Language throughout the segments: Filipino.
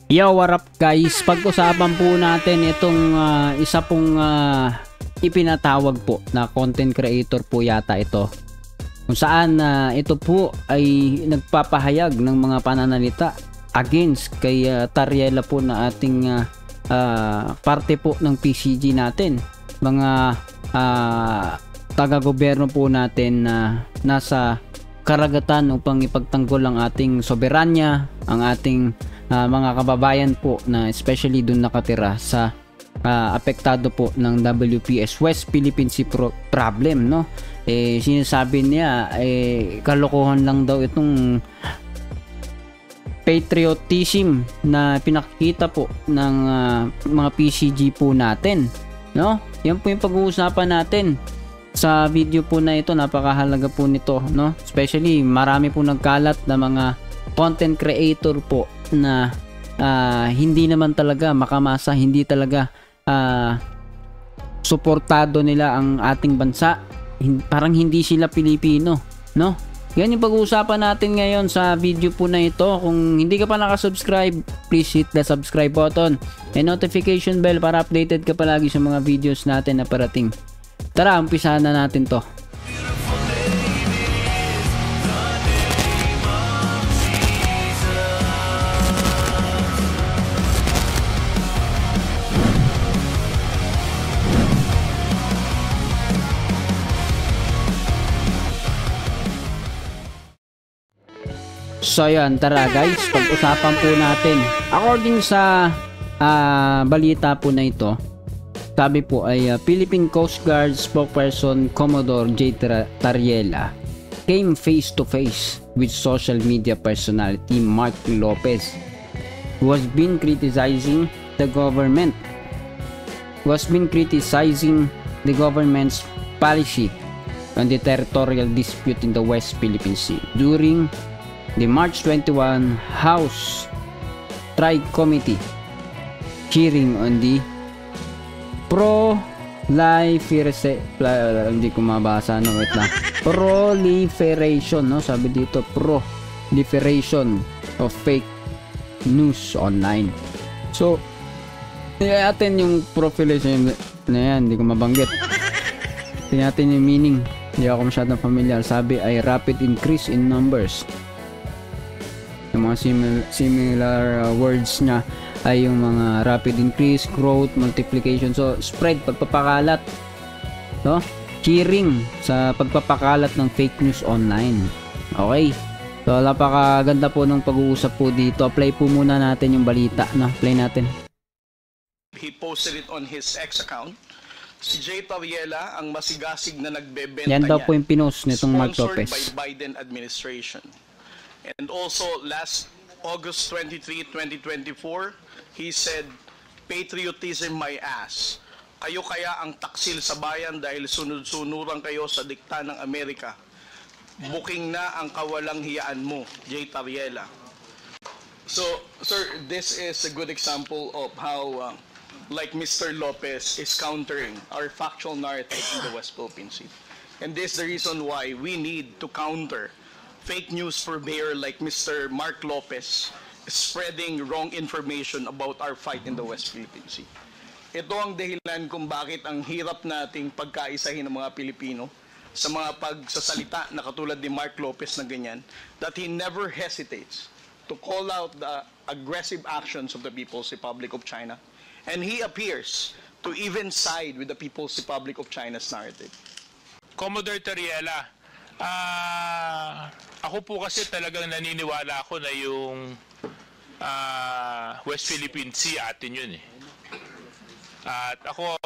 Yo, what up guys? Pag-usapan po natin itong isa pong ipinatawag po na content creator po yata ito. Kung saan ito po ay nagpapahayag ng mga pananalita against kay Tariela po na ating parte po ng PCG natin. Mga taga-gobyerno po natin na nasa karagatan upang ipagtanggol ang ating soberanya, ang ating mga kababayan po na especially dun nakatira sa apektado po ng WPS West Philippine Sea problem, no? Sinasabi niya kalokohan lang daw itong patriotism na pinakita po ng mga PCG po natin, no? Yan po yung pag-uusapan natin sa video po na ito. Napakahalaga po nito, no? Especially marami po nagkalat na mga content creator po na hindi naman talaga makamasa, hindi talaga suportado nila ang ating bansa, parang hindi sila Pilipino, no? Yan yung pag-uusapan natin ngayon sa video po na ito. Kung hindi ka pa nakasubscribe, please hit the subscribe button and notification bell para updated ka palagi sa mga videos natin na parating. Tara, umpisahan na natin to. So yan, tara guys, pag-usapan po natin. According sa balita po na ito, sabi po ay Philippine Coast Guard spokesperson Commodore J. Tariela came face to face with social media personality Mark Lopez, who has been criticizing the government's policy on the territorial dispute in the West Philippine Sea during the March 21 House Tri-Committee hearing on the proliferation, no? Sabi dito, proliferation of fake news online. So, tingnan natin yung proliferation na yan, hindi ko mabanggit. Tingnan natin yung meaning, hindi ako masyadong familiar. Sabi ay rapid increase in numbers. Yung mga similar words niya ay yung mga rapid increase, growth, multiplication. So, spread, pagpapakalat, no? Cheering sa pagpapakalat ng fake news online. Okay. So, napakaganda po ng pag-uusap po dito. Apply po muna natin yung balita, no? Play natin. He posted it on his X account. Si J. Tariela ang masigasig na nagbebenta yan daw niya, po yung pinost nitong Mark Lopez. Sponsored by Biden administration. And also last August 23, 2024, he said, patriotism my ass. Kayo kaya ang taksil sa bayan dahil sunod-sunuran kayo sa dikta ng Amerika. Booking na ang kawalang hiyaan mo, J. Tariela. So, sir, this is a good example of how like Mr. Lopez is countering our factual narrative in the West Philippine Sea. And this is the reason why we need to counter fake news purveyor like Mr. Mark Lopez spreading wrong information about our fight in the West Philippine Sea. Ito ang dahilan kung bakit ang hirap nating pagkaisahin ng mga Pilipino sa mga pagsasalita na katulad ni Mark Lopez na ganyan, that he never hesitates to call out the aggressive actions of the People's Republic of China, and he appears to even side with the People's Republic of China's narrative. Commodore Tariela, ako po kasi talagang naniniwala ako na yung West Philippine Sea atin yun eh. At ako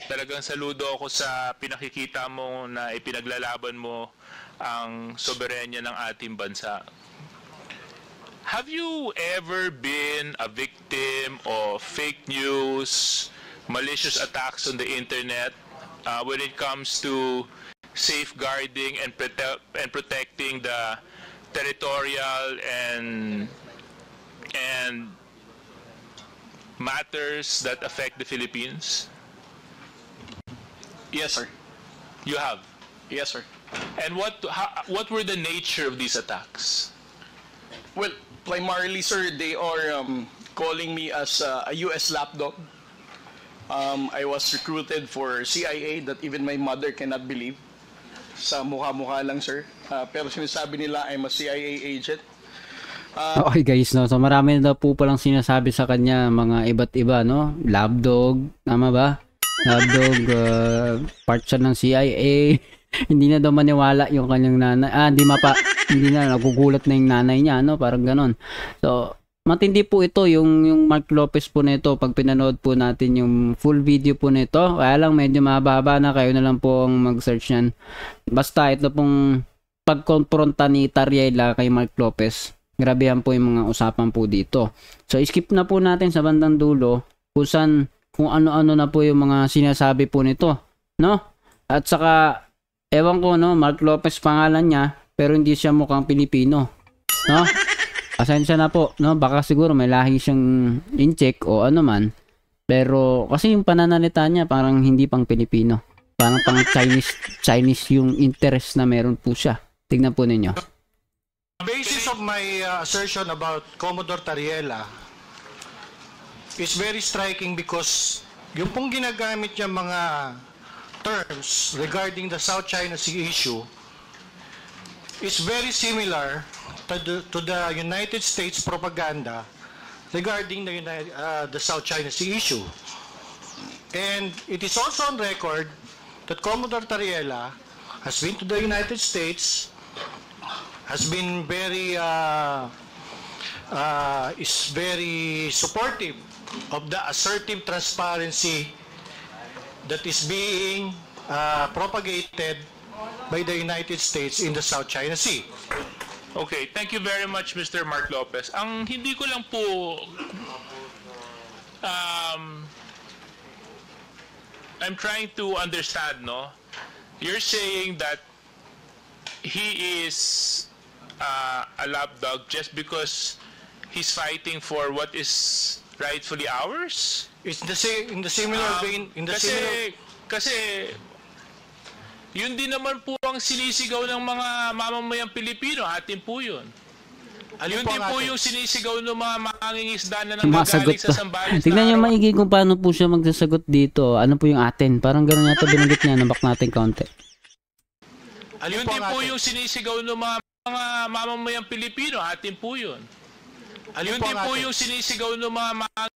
talagang saludo ako sa pinakikita mo na ipinaglalaban mo ang soberanya ng ating bansa. Have you ever been a victim of fake news, malicious attacks on the internet when it comes to safeguarding and protecting the territorial and matters that affect the Philippines? Yes, sir. You have? Yes, sir. And what were the nature of these attacks? Well, primarily, sir, they are calling me as a U.S. lapdog. I was recruited for CIA that even my mother cannot believe. Sa mukha-mukha lang, sir. Pero sinasabi nila I'm a CIA agent. Okay guys, no? So marami na po palang sinasabi sa kanya, mga iba't iba, no? Lapdog, tama ba? Lapdog, part siya ng CIA. Hindi na daw maniwala yung kanyang nanay. Hindi na, nagugulat na yung nanay niya, no? Parang ganon. So, matindi po ito, yung Mark Lopez po nito, pag pinanood po natin yung full video po nito, kaya lang medyo mahaba na, kayo na lang po ang mag-search yan. Basta ito pong pagkonfronta ni Tariela kay Mark Lopez, grabehan po yung mga usapan po dito. So, skip na po natin sa bandang dulo kung ano-ano na po yung mga sinasabi po nito, no? At saka, ewan ko, no, Mark Lopez pangalan niya, pero hindi siya mukhang Pilipino, no? Asensya na po, no? Baka siguro may lahi siyang in-check o ano man. Pero kasi yung pananalita niya parang hindi pang Pilipino. Parang pang Chinese yung interest na meron po siya. Tignan po ninyo. The basis of my assertion about Commodore Tariela is very striking because yung pong ginagamit niya mga terms regarding the South China Sea issue is very similar to the United States propaganda regarding the South China Sea issue. And it is also on record that Commodore Tariela has been to the United States, has been is very supportive of the assertive transparency that is being propagated by the United States in the South China Sea. Okay, thank you very much, Mr. Mark Lopez. Ang hindi ko lang po I'm trying to understand, no? You're saying that he is a lapdog just because he's fighting for what is rightfully ours? It's in the similar vein, kasi yun din naman po ang sinisigaw ng mga mamamayang Pilipino, atin po yun. Yun din po yung sinisigaw ng mga mangingisda na nanggagaling sa Zambales. Tignan niyo maigi kung paano po siya magsasagot dito. Ano po yung atin? Parang gano'n yata binanggit niya. Nabak natin kaunti. Yun din po yung sinisigaw ng mga mamamayang Pilipino, atin po yun. Yun din po yung sinisigaw ng mga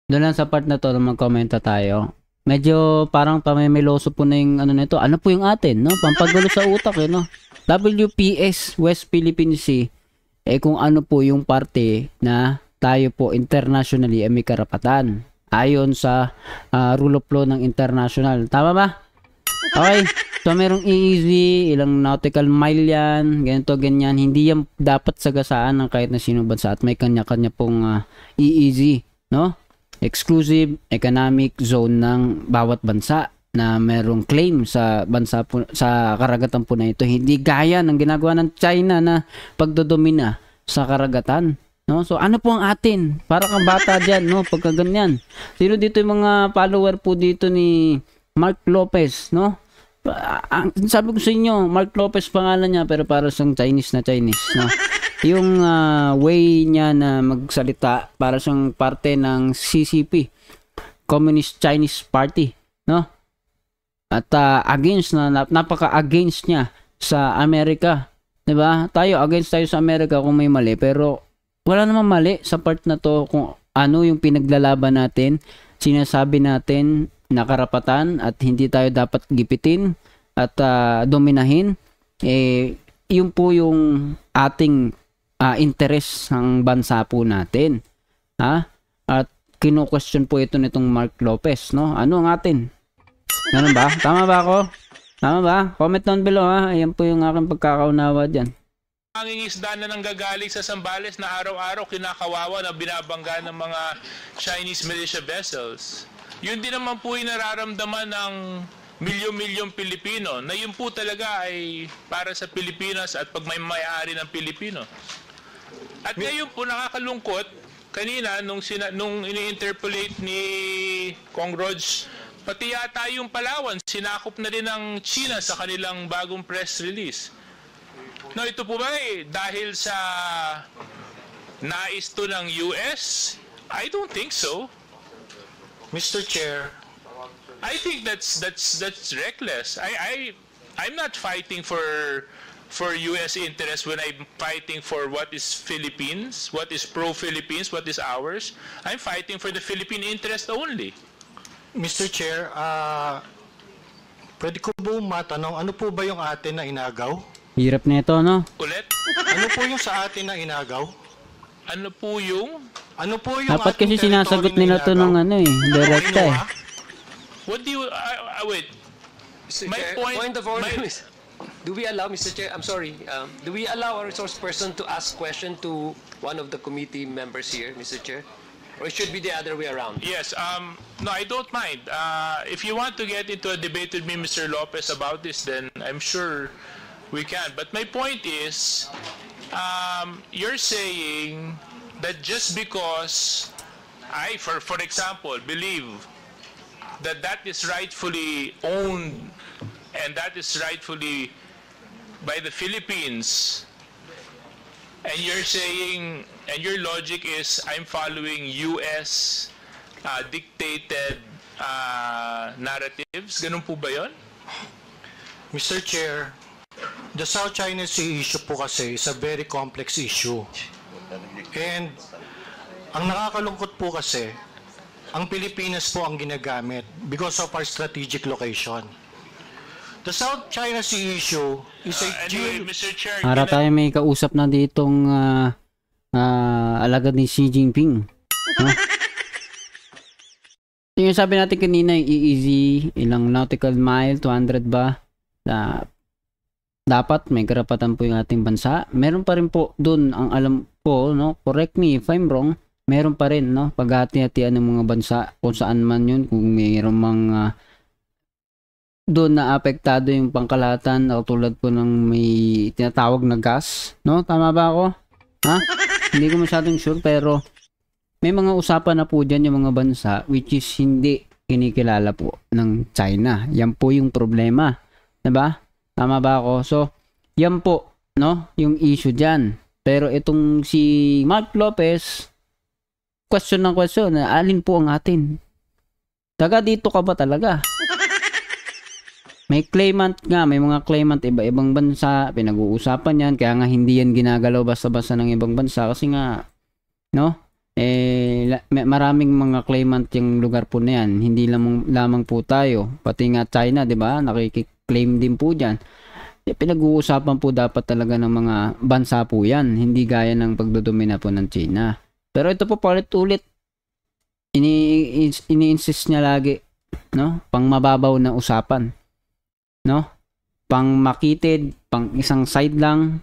doon lang sa part na to, mag-commenta tayo. Medyo parang pamimiloso po na yung ano nito. Ano po yung atin, no? Pampagulo sa utak, eh, no? WPS, West Philippine Sea, kung ano po yung parte na tayo po internationally ay may karapatan. Ayon sa rule of law ng international. Tama ba? Okay. So, merong EEZ, ilang nautical mile yan, ganito, ganyan. Hindi yan dapat sagasaan ng kahit na sino bansa at may kanya-kanya pong EEZ, no? Exclusive economic zone ng bawat bansa na merong claim sa bansa po, sa karagatan po na ito. Hindi gaya ng ginagawa ng China na pagdodomina sa karagatan, no? So ano po ang atin? Para kang bata diyan, no? Pagka ganyan. Sino dito yung mga follower po dito ni Mark Lopez, no? Sabi ko sa inyo, Mark Lopez pangalan niya pero para siyang Chinese, no? Yung way niya na magsalita para siyang parte ng CCP, Communist Chinese Party, no? At against napaka-against niya sa Amerika, 'di ba? Against tayo sa Amerika kung may mali, pero wala namang mali sa part na to kung ano yung pinaglalaban natin, sinasabi natin na karapatan at hindi tayo dapat gipitin at dominahin. Yun po yung ating interest ng bansa po natin. At kino-question po ito nitong Mark Lopez, no? Ano ang atin? Ganun ba? Tama ba ako? Tama ba? Comment down below, ha? Ayan po yung aking pagkakaunawa dyan. Mangingisda na nanggagaling sa Zambales na araw-araw kinakawawa na binabangga ng mga Chinese militia vessels. Yun din naman po yung nararamdaman ng milyon-milyong Pilipino na yun po talaga ay para sa Pilipinas at pag may may-ari ng Pilipino. At ngayon po nakakalungkot, kanina nung ini-interpolate ni Kong Rog, pati yata yung Palawan, sinakop na rin ng China sa kanilang bagong press release. No, ito po ba dahil sa nais to ng US? I don't think so. Mr. Chair, I think that's reckless. I'm not fighting for US interest when I'm fighting for what is Philippines, what is pro-Philippines, what is ours. I'm fighting for the Philippine interest only. Mr. Chair, pwede ko po matanong, ano po ba yung atin na inagaw? Hirap na ito, no? Ulit? Ano po yung sa atin na inagaw? Ano po yung? Ano po yung Dapat ating kasi sinasagot territory na nila to inagaw? ng ano eh, direkta eh. Kinuha? What do you? Wait. Mr. My Chair, point- point of order my- is, do we allow, Mr. Chair, I'm sorry, do we allow a resource person to ask question to one of the committee members here, Mr. Chair? Or it should be the other way around? Yes. No, I don't mind. If you want to get into a debate with me, Mr. Lopez, about this, then I'm sure we can. But my point is, you're saying that just because I, for example, believe that is rightfully owned and that is rightfully by the Philippines, and you're saying, and your logic is I'm following US dictated narratives, ganun po ba yun? Mr. Chair, the South China Sea issue po kasi is a very complex issue. And ang nakakalungkot po kasi, ang Pilipinas po ang ginagamit because of our strategic location. The South China Sea issue is a Anyway, Mr. Chair, Para tayo may kausap na ditong alagad ni Xi Jinping. No? Yung sabi natin kanina, yung EEZ, ilang nautical mile, 200 ba? Dapat may karapatan po yung ating bansa. Meron pa rin po dun, ang alam ko, no? Correct me if I'm wrong, meron pa rin, no? Paghati-hatian ng mga bansa, kung saan man yun, kung mayroong mga doon na apektado yung pangkalahatan, tulad po ng may tinatawag na gas, no? Tama ba ako? Ha? Hindi ko masyadong sure, pero may mga usapan na po dyan yung mga bansa which is hindi kinikilala po ng China. Yan po yung problema. Diba? Tama ba ako? So, yan po, no? Yung issue dyan. Pero itong si Mark Lopez, question ng question, alin po ang atin? Taga dito ka ba talaga? May claimant nga, may mga claimant iba-ibang bansa, pinag-uusapan yan, kaya nga hindi yan ginagalaw basta-basta ng ibang bansa kasi nga, no? Maraming mga claimant yung lugar po na yan, hindi lamang po tayo, pati nga China, di ba? Nakiki-claim din po dyan. Pinag-uusapan po dapat talaga ng mga bansa po yan, hindi gaya ng pagdodomina po ng China. Pero ito po paulit-ulit, ini-insist niya lagi, no? Pang mababaw na usapan. No? Pang makitid, pang isang side lang.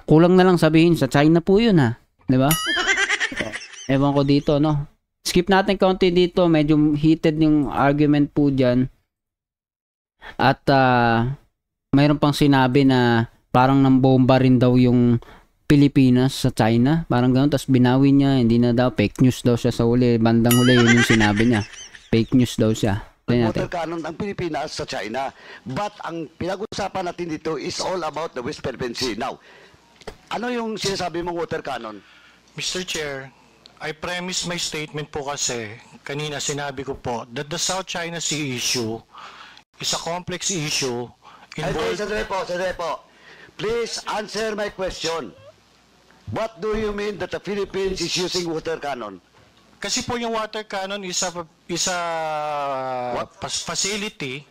Kulang na lang sabihin sa China po 'yun ha, 'di ba? Ewan ko dito, no. Skip natin konti dito, medyo heated yung argument po diyan. At mayroon pang sinabi na parang nambomba rin daw yung Pilipinas sa China, parang ganoon, tapos binawi niya, hindi na daw, fake news daw siya sa huli, bandang huli yun yung sinabi niya. Fake news daw siya. Water cannon ang Pilipinas sa China. But ang pinag-usapan natin dito is all about the West Philippine Sea. Now, ano yung sinasabi mong water cannon? Mr. Chair, I premise my statement po kasi, kanina sinabi ko po, that the South China Sea issue is a complex issue involved... Sandali po. Please answer my question. What do you mean that the Philippines is using water cannon? Kasi po yung water cannon is a facility.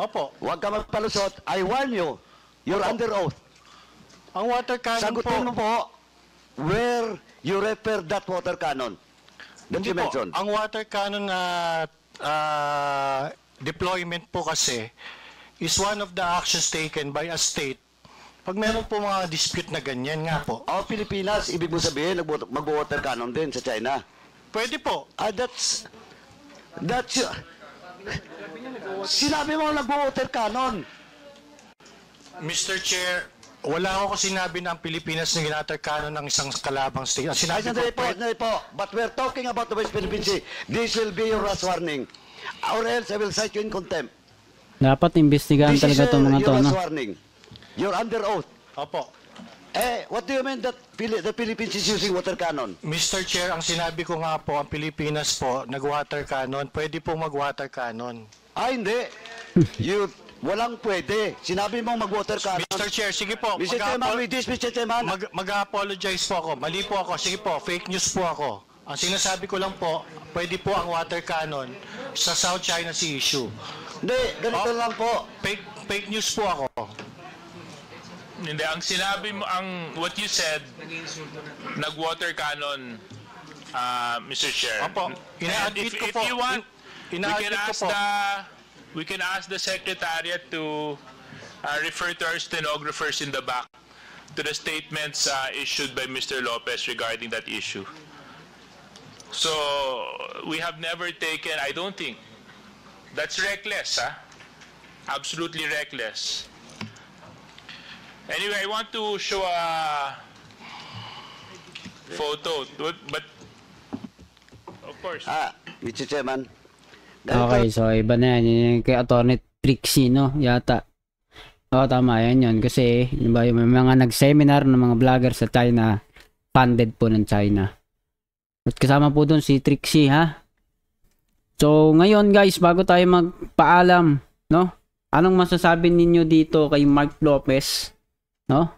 Opo. Huwag ka magpalusot. I warn you. You're Opo. under oath. Ang water cannon Sagutin mo po where you refer that water cannon that Hindi you po. mentioned. Ang water cannon deployment po kasi is one of the actions taken by a state pag meron po mga dispute na ganyan nga po. Ang Pilipinas, ibig mo sabihin, mag-water cannon din sa China. Pwede po. That's sinabi mo nag-water cannon. Mr. Chair, wala ako sinabi na ang Pilipinas na ginater cannon ng isang kalabang state. Ang sinabi ko Sandali po. But we're talking about the West Philippine Sea. This will be your last warning. Or else I will cite you in contempt. Dapat imbestigahan This is talaga itong mga to, your no? last warning. You're under oath. Opo. What do you mean that the Philippines is using water cannon? Mr. Chair, ang sinabi ko nga po, ang Pilipinas po, nag-water cannon, pwede po mag-water cannon. Hindi. Walang pwede. Sinabi mong mag-water cannon. Mr. Chair, sige po. Mr. Chairman, with this, Mr. Chairman. Mag-apologize po ako. Mali po ako. Sige po, fake news po ako. Ang sinasabi ko lang po, pwede po ang water cannon sa South China Sea issue. Hindi, ganito lang po. Fake news po ako. Hindi, ang sinabi mo, what you said, nag-water cannon, Mr. Chair. Opo, ina-admit ko po. If you want, Ina-admit ko po. we can ask the Secretariat to refer to our stenographers in the back to the statements issued by Mr. Lopez regarding that issue. So, we have never taken, I don't think, that's reckless, absolutely reckless. Anyway, I want to show a photo, but of course. Mr. Chairman. Okay, so iba na yan. Yun yung kay Atty. Trixie, no? Yata. Oo, tama. Yan yun. Kasi, diba, yung mga nag-seminar ng mga vlogger sa China, funded po ng China. At kasama po doon si Trixie, ha? So, ngayon guys, bago tayo magpaalam, no? Anong masasabi ninyo dito kay Mark Lopez? No?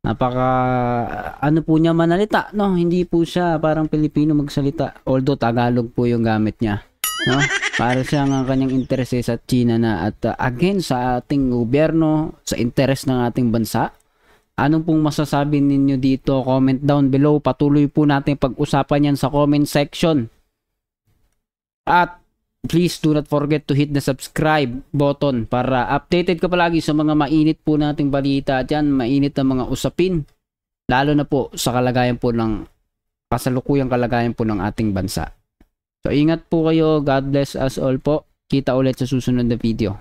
Ano po niya manalita, no? Hindi po siya parang Pilipino magsalita. Although Tagalog po yung gamit niya, no? Para siyang ang kanyang interes sa China na at again sa ating gobyerno, sa interes ng ating bansa. Anong pong masasabi ninyo dito? Comment down below. Patuloy po natin pag-usapan yan sa comment section. At please do not forget to hit the subscribe button para updated ka palagi sa mga mainit po nating balita dyan, mainit na mga usapin, lalo na po sa kalagayan po ng kasalukuyang kalagayan po ng ating bansa. So ingat po kayo, God bless us all po. Kita ulit sa susunod na video.